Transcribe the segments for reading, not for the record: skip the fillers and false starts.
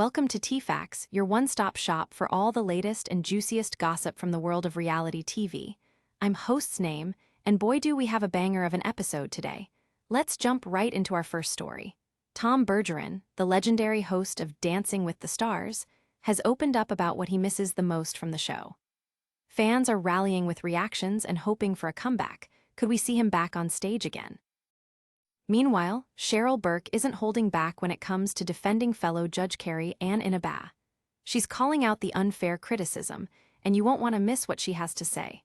Welcome to TFacts, your one-stop shop for all the latest and juiciest gossip from the world of reality TV. I'm host's name, and boy do we have a banger of an episode today. Let's jump right into our first story. Tom Bergeron, the legendary host of Dancing with the Stars, has opened up about what he misses the most from the show. Fans are rallying with reactions and hoping for a comeback. Could we see him back on stage again? Meanwhile, Cheryl Burke isn't holding back when it comes to defending fellow judge Carrie Ann Inaba. She's calling out the unfair criticism, and you won't want to miss what she has to say.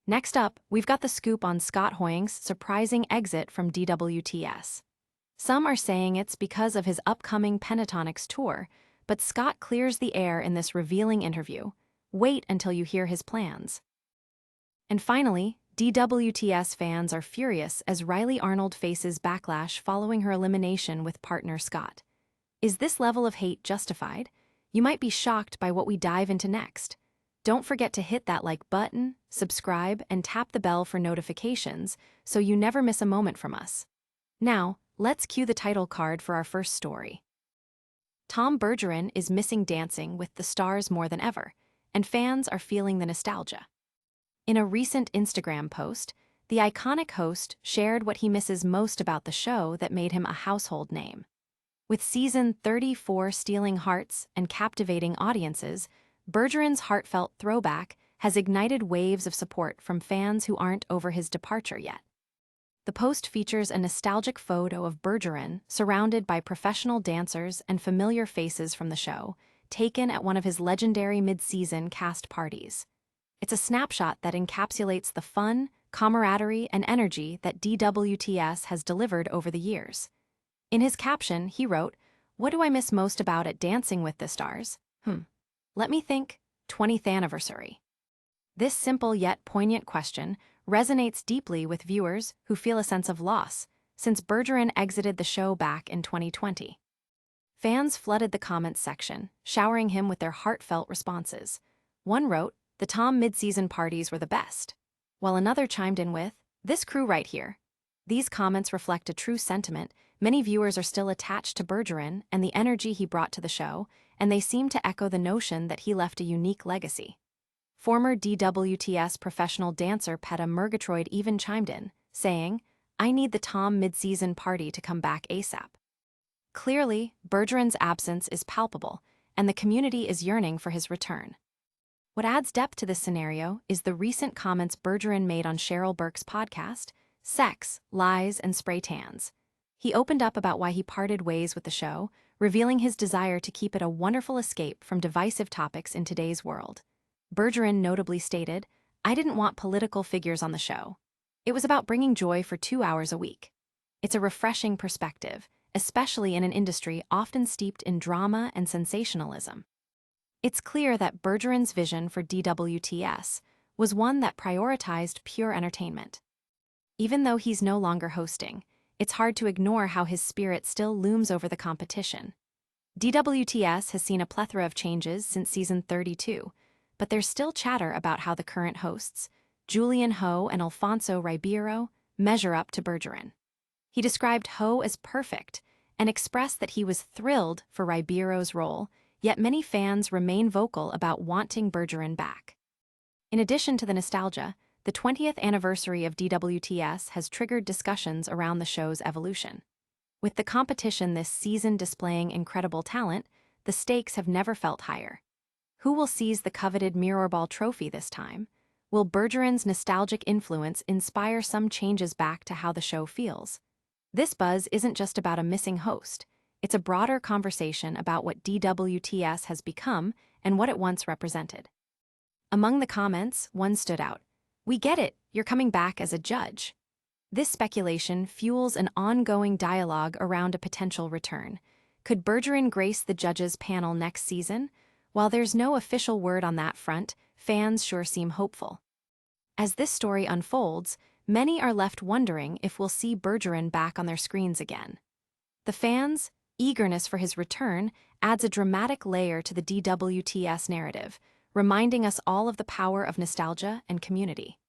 Next up, we've got the scoop on Scott Hoying's surprising exit from DWTS. Some are saying it's because of his upcoming Pentatonics tour, but Scott clears the air in this revealing interview. Wait until you hear his plans. And finally, DWTS fans are furious as Rylee Arnold faces backlash following her elimination with partner Scott. Is this level of hate justified? You might be shocked by what we dive into next. Don't forget to hit that like button, subscribe, and tap the bell for notifications so you never miss a moment from us. Now, let's cue the title card for our first story. Tom Bergeron is missing Dancing with the Stars more than ever, and fans are feeling the nostalgia. In a recent Instagram post, the iconic host shared what he misses most about the show that made him a household name. With season 34 stealing hearts and captivating audiences, Bergeron's heartfelt throwback has ignited waves of support from fans who aren't over his departure yet. The post features a nostalgic photo of Bergeron surrounded by professional dancers and familiar faces from the show, taken at one of his legendary mid-season cast parties. It's a snapshot that encapsulates the fun, camaraderie, and energy that DWTS has delivered over the years. In his caption, he wrote, "What do I miss most about it Dancing with the Stars? Let me think, 20th anniversary." This simple yet poignant question resonates deeply with viewers who feel a sense of loss since Bergeron exited the show back in 2020. Fans flooded the comments section, showering him with their heartfelt responses. One wrote, "The Tom mid-season parties were the best," while another chimed in with, "This crew right here." These comments reflect a true sentiment. Many viewers are still attached to Bergeron and the energy he brought to the show, and they seem to echo the notion that he left a unique legacy. Former DWTS professional dancer Peta Murgatroyd even chimed in, saying, "I need the Tom mid-season party to come back ASAP." Clearly, Bergeron's absence is palpable, and the community is yearning for his return. What adds depth to this scenario is the recent comments Bergeron made on Cheryl Burke's podcast, Sex, Lies, and Spray Tans. He opened up about why he parted ways with the show, revealing his desire to keep it a wonderful escape from divisive topics in today's world. Bergeron notably stated, "I didn't want political figures on the show. It was about bringing joy for 2 hours a week." It's a refreshing perspective, especially in an industry often steeped in drama and sensationalism. It's clear that Bergeron's vision for DWTS was one that prioritized pure entertainment. Even though he's no longer hosting, it's hard to ignore how his spirit still looms over the competition. DWTS has seen a plethora of changes since season 32, but there's still chatter about how the current hosts, Julian Ho and Alfonso Ribeiro, measure up to Bergeron. He described Ho as perfect and expressed that he was thrilled for Ribeiro's role, yet many fans remain vocal about wanting Bergeron back. In addition to the nostalgia, the 20th anniversary of DWTS has triggered discussions around the show's evolution. With the competition this season displaying incredible talent, the stakes have never felt higher. Who will seize the coveted Mirrorball trophy this time? Will Bergeron's nostalgic influence inspire some changes back to how the show feels? This buzz isn't just about a missing host. It's a broader conversation about what DWTS has become and what it once represented. Among the comments, one stood out. "We get it, you're coming back as a judge." This speculation fuels an ongoing dialogue around a potential return. Could Bergeron grace the judges' panel next season? While there's no official word on that front, fans sure seem hopeful. As this story unfolds, many are left wondering if we'll see Bergeron back on their screens again. The fans' eagerness for his return adds a dramatic layer to the DWTS narrative, reminding us all of the power of nostalgia and community.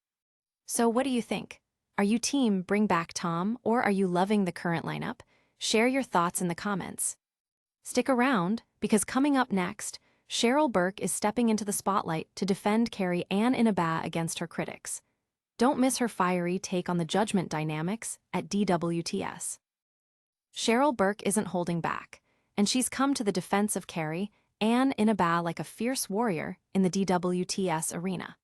So what do you think? Are you team bring back Tom, or are you loving the current lineup? Share your thoughts in the comments. Stick around, because coming up next, Cheryl Burke is stepping into the spotlight to defend Carrie Ann Inaba against her critics. Don't miss her fiery take on the judgment dynamics at DWTS. Cheryl Burke isn't holding back, and she's come to the defense of Carrie Ann Inaba like a fierce warrior in the DWTS arena.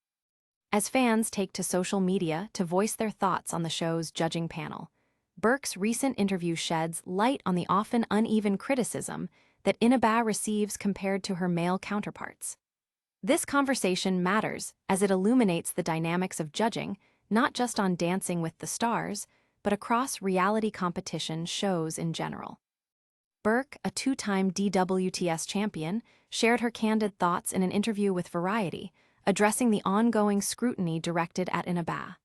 As fans take to social media to voice their thoughts on the show's judging panel, Burke's recent interview sheds light on the often uneven criticism that Inaba receives compared to her male counterparts. This conversation matters as it illuminates the dynamics of judging, not just on Dancing with the Stars, but across reality competition shows in general. Burke, a two-time DWTS champion, shared her candid thoughts in an interview with Variety, addressing the ongoing scrutiny directed at Inaba.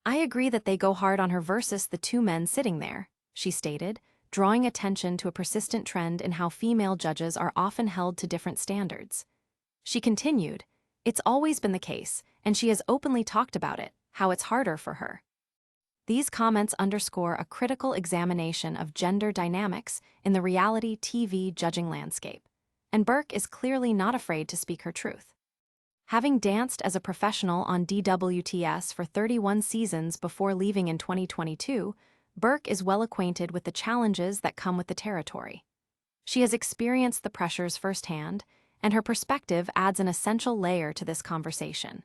"I agree that they go hard on her versus the two men sitting there," she stated, drawing attention to a persistent trend in how female judges are often held to different standards. She continued, "It's always been the case, and she has openly talked about it, how it's harder for her." These comments underscore a critical examination of gender dynamics in the reality TV judging landscape, and Burke is clearly not afraid to speak her truth. Having danced as a professional on DWTS for 31 seasons before leaving in 2022, Burke is well acquainted with the challenges that come with the territory. She has experienced the pressures firsthand, and her perspective adds an essential layer to this conversation.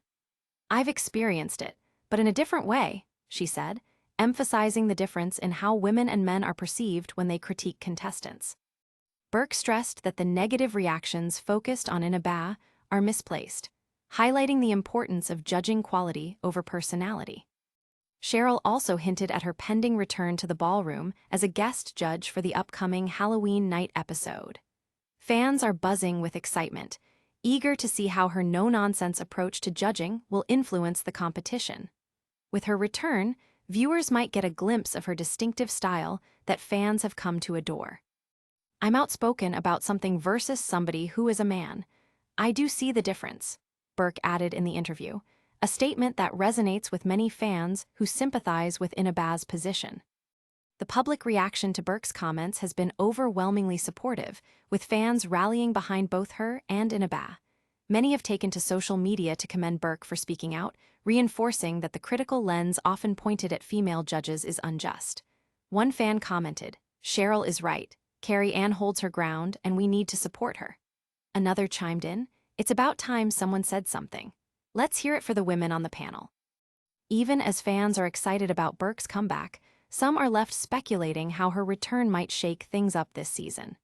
"I've experienced it, but in a different way," she said, emphasizing the difference in how women and men are perceived when they critique contestants. Burke stressed that the negative reactions focused on Inaba are misplaced, highlighting the importance of judging quality over personality. Cheryl also hinted at her pending return to the ballroom as a guest judge for the upcoming Halloween night episode. Fans are buzzing with excitement, eager to see how her no-nonsense approach to judging will influence the competition. With her return, viewers might get a glimpse of her distinctive style that fans have come to adore. "I'm outspoken about something versus somebody who is a man. I do see the difference," Burke added in the interview, a statement that resonates with many fans who sympathize with Inaba's position. The public reaction to Burke's comments has been overwhelmingly supportive, with fans rallying behind both her and Inaba. Many have taken to social media to commend Burke for speaking out, reinforcing that the critical lens often pointed at female judges is unjust. One fan commented, "Cheryl is right. Carrie Ann holds her ground, and we need to support her." Another chimed in, "It's about time someone said something. Let's hear it for the women on the panel." Even as fans are excited about Burke's comeback, some are left speculating how her return might shake things up this season.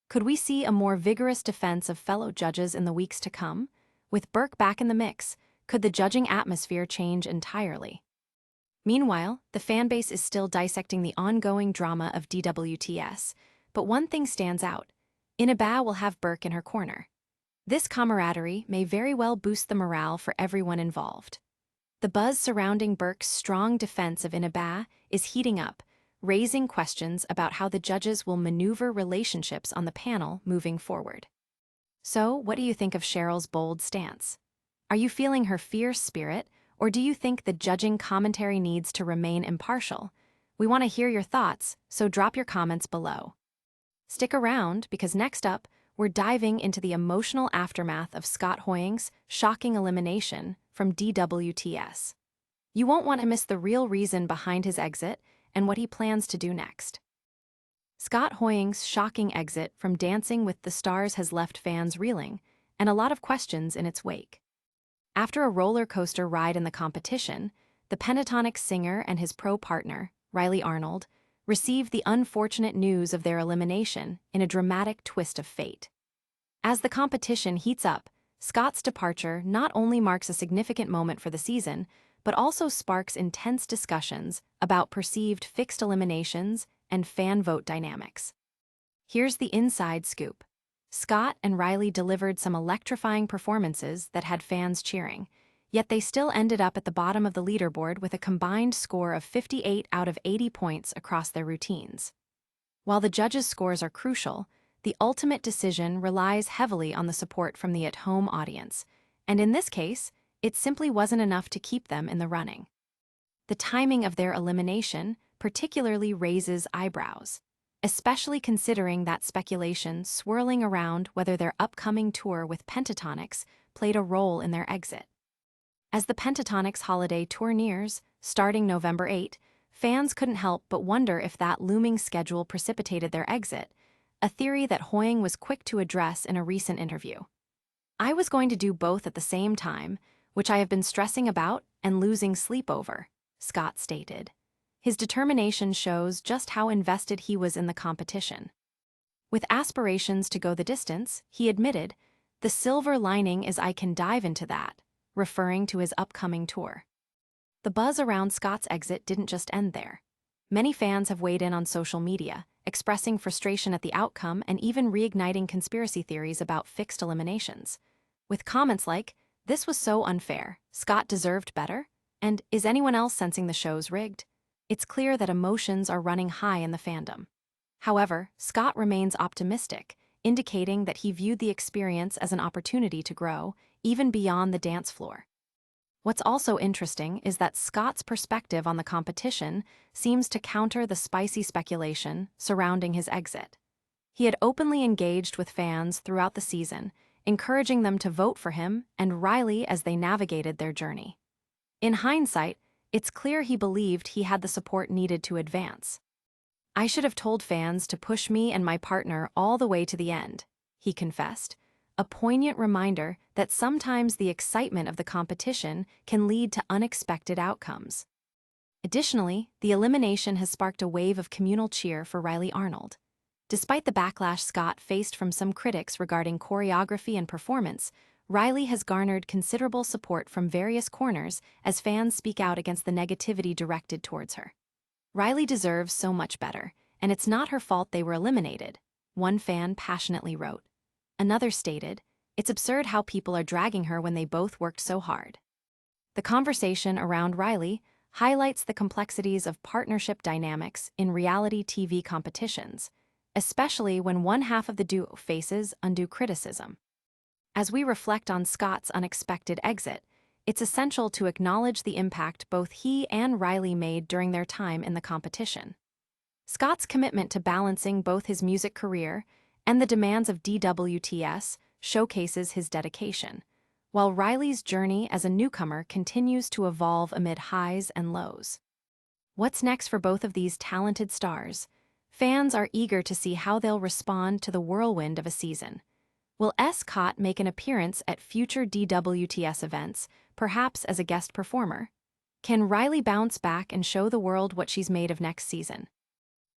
Could we see a more vigorous defense of fellow judges in the weeks to come? With Burke back in the mix, could the judging atmosphere change entirely? Meanwhile, the fanbase is still dissecting the ongoing drama of DWTS, but one thing stands out: Inaba will have Burke in her corner. This camaraderie may very well boost the morale for everyone involved. The buzz surrounding Burke's strong defense of Inaba is heating up, raising questions about how the judges will maneuver relationships on the panel moving forward. So, what do you think of Cheryl's bold stance? Are you feeling her fierce spirit, or do you think the judging commentary needs to remain impartial? We want to hear your thoughts, so drop your comments below. Stick around, because next up, we're diving into the emotional aftermath of Scott Hoying's shocking elimination from DWTS. You won't want to miss the real reason behind his exit and what he plans to do next. Scott Hoying's shocking exit from Dancing with the Stars has left fans reeling, and a lot of questions in its wake. After a roller coaster ride in the competition, the pentatonic singer and his pro partner, Rylee Arnold, received the unfortunate news of their elimination in a dramatic twist of fate. As the competition heats up, Scott's departure not only marks a significant moment for the season, but also sparks intense discussions about perceived fixed eliminations and fan vote dynamics. Here's the inside scoop. Scott and Rylee delivered some electrifying performances that had fans cheering, yet they still ended up at the bottom of the leaderboard with a combined score of 58 out of 80 points across their routines. While the judges' scores are crucial, the ultimate decision relies heavily on the support from the at-home audience, and in this case, it simply wasn't enough to keep them in the running. The timing of their elimination particularly raises eyebrows. especially considering that speculation swirling around whether their upcoming tour with Pentatonix played a role in their exit. As the Pentatonix holiday tour nears, starting November 8, fans couldn't help but wonder if that looming schedule precipitated their exit, a theory that Hoying was quick to address in a recent interview. "I was going to do both at the same time, which I have been stressing about and losing sleep over," Scott stated. His determination shows just how invested he was in the competition. With aspirations to go the distance, he admitted, "The silver lining is I can dive into that," referring to his upcoming tour. The buzz around Scott's exit didn't just end there. Many fans have weighed in on social media, expressing frustration at the outcome and even reigniting conspiracy theories about fixed eliminations. With comments like, "This was so unfair, Scott deserved better," and "Is anyone else sensing the show's rigged?" It's clear that emotions are running high in the fandom. However, Scott remains optimistic, indicating that he viewed the experience as an opportunity to grow, even beyond the dance floor. What's also interesting is that Scott's perspective on the competition seems to counter the spicy speculation surrounding his exit. He had openly engaged with fans throughout the season, encouraging them to vote for him and Rylee as they navigated their journey. In hindsight, it's clear he believed he had the support needed to advance. "I should have told fans to push me and my partner all the way to the end," he confessed, a poignant reminder that sometimes the excitement of the competition can lead to unexpected outcomes. Additionally, the elimination has sparked a wave of communal cheer for Rylee Arnold. Despite the backlash Scott faced from some critics regarding choreography and performance, Rylee has garnered considerable support from various corners as fans speak out against the negativity directed towards her. "Rylee deserves so much better, and it's not her fault they were eliminated," one fan passionately wrote. Another stated, "It's absurd how people are dragging her when they both worked so hard." The conversation around Rylee highlights the complexities of partnership dynamics in reality TV competitions, especially when one half of the duo faces undue criticism. As we reflect on Scott's unexpected exit, it's essential to acknowledge the impact both he and Rylee made during their time in the competition. Scott's commitment to balancing both his music career and the demands of DWTS showcases his dedication, while Rylee's journey as a newcomer continues to evolve amid highs and lows. What's next for both of these talented stars? Fans are eager to see how they'll respond to the whirlwind of a season. Will Scott make an appearance at future DWTS events, perhaps as a guest performer? Can Rylee bounce back and show the world what she's made of next season?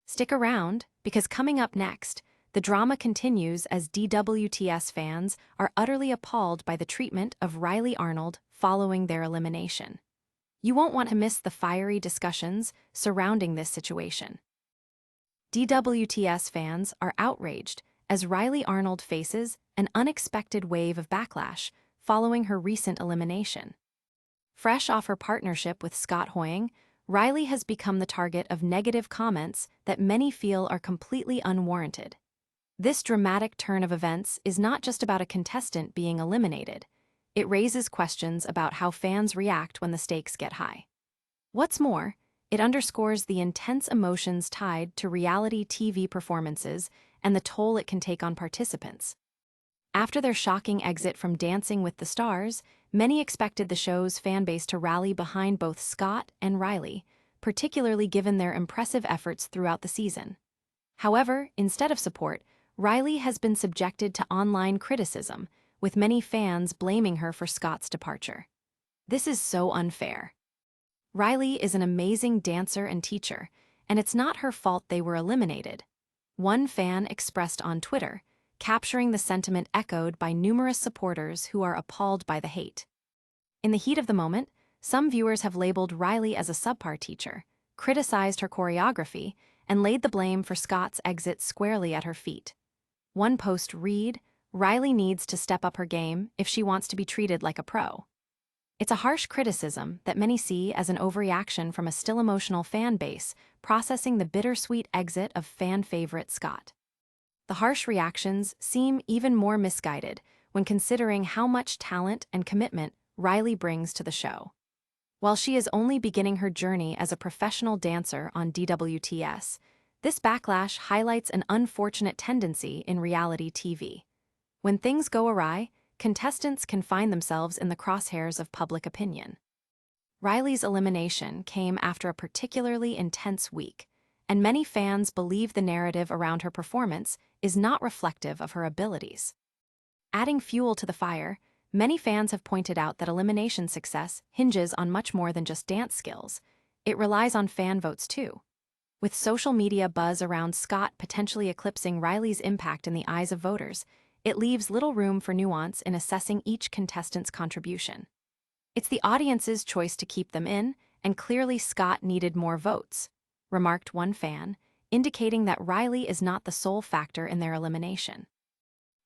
Stick around, because coming up next, the drama continues as DWTS fans are utterly appalled by the treatment of Rylee Arnold following their elimination. You won't want to miss the fiery discussions surrounding this situation. DWTS fans are outraged as Rylee Arnold faces an unexpected wave of backlash following her recent elimination. Fresh off her partnership with Scott Hoying, Rylee has become the target of negative comments that many feel are completely unwarranted. This dramatic turn of events is not just about a contestant being eliminated. It raises questions about how fans react when the stakes get high. What's more, it underscores the intense emotions tied to reality TV performances and the toll it can take on participants. After their shocking exit from Dancing with the Stars, many expected the show's fanbase to rally behind both Scott and Rylee, particularly given their impressive efforts throughout the season. However, instead of support, Rylee has been subjected to online criticism, with many fans blaming her for Scott's departure. This is so unfair. Rylee is an amazing dancer and teacher, and it's not her fault they were eliminated. One fan expressed on Twitter, capturing the sentiment echoed by numerous supporters who are appalled by the hate. In the heat of the moment, some viewers have labeled Rylee as a subpar teacher, criticized her choreography, and laid the blame for Scott's exit squarely at her feet. One post read, "Rylee needs to step up her game if she wants to be treated like a pro." It's a harsh criticism that many see as an overreaction from a still emotional fan base processing the bittersweet exit of fan favorite Scott. The harsh reactions seem even more misguided when considering how much talent and commitment Rylee brings to the show. While she is only beginning her journey as a professional dancer on DWTS, This backlash highlights an unfortunate tendency in reality TV. When things go awry, contestants can find themselves in the crosshairs of public opinion. Rylee's elimination came after a particularly intense week, and many fans believe the narrative around her performance is not reflective of her abilities. Adding fuel to the fire, many fans have pointed out that elimination success hinges on much more than just dance skills. It relies on fan votes too. With social media buzz around Scott potentially eclipsing Rylee's impact in the eyes of voters, it leaves little room for nuance in assessing each contestant's contribution. It's the audience's choice to keep them in, and clearly Scott needed more votes, remarked one fan, indicating that Rylee is not the sole factor in their elimination.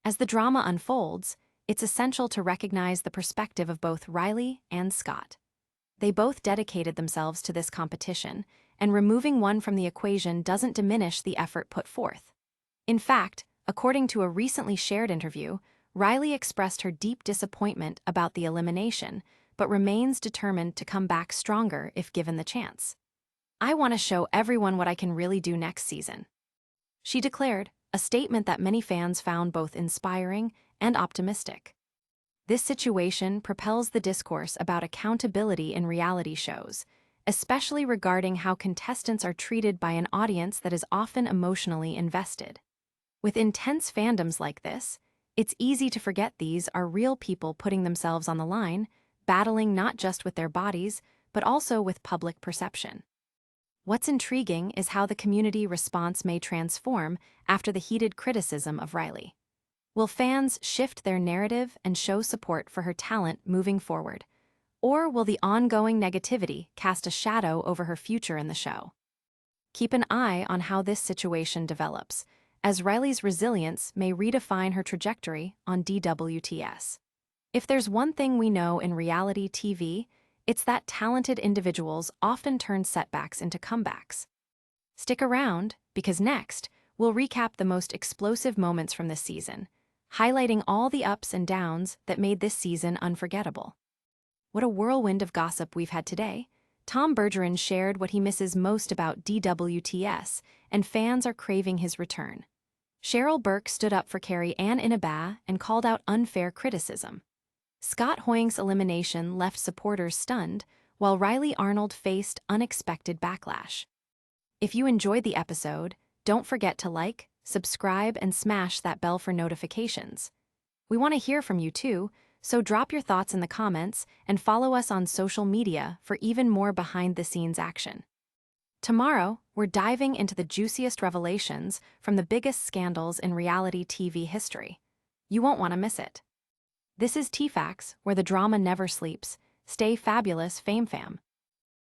As the drama unfolds, it's essential to recognize the perspective of both Rylee and Scott. They both dedicated themselves to this competition, and removing one from the equation doesn't diminish the effort put forth. In fact, according to a recently shared interview, Rylee expressed her deep disappointment about the elimination, but remains determined to come back stronger if given the chance. "I want to show everyone what I can really do next season," she declared, a statement that many fans found both inspiring and optimistic. This situation propels the discourse about accountability in reality shows, especially regarding how contestants are treated by an audience that is often emotionally invested. With intense fandoms like this, it's easy to forget these are real people putting themselves on the line, battling not just with their bodies, but also with public perception. What's intriguing is how the community response may transform after the heated criticism of Rylee. Will fans shift their narrative and show support for her talent moving forward? Or will the ongoing negativity cast a shadow over her future in the show? Keep an eye on how this situation develops, as Rylee's resilience may redefine her trajectory on DWTS. If there's one thing we know in reality TV, it's that talented individuals often turn setbacks into comebacks. Stick around, because next, we'll recap the most explosive moments from this season, highlighting all the ups and downs that made this season unforgettable. What a whirlwind of gossip we've had today. Tom Bergeron shared what he misses most about DWTS, and fans are craving his return. Cheryl Burke stood up for Carrie Ann Inaba and called out unfair criticism. Scott Hoying's elimination left supporters stunned, while Rylee Arnold faced unexpected backlash. If you enjoyed the episode, don't forget to like, subscribe, and smash that bell for notifications. We want to hear from you too, so drop your thoughts in the comments and follow us on social media for even more behind-the-scenes action. Tomorrow, we're diving into the juiciest revelations from the biggest scandals in reality TV history. You won't want to miss it. This is TFacts, where the drama never sleeps. Stay fabulous, Fame Fam.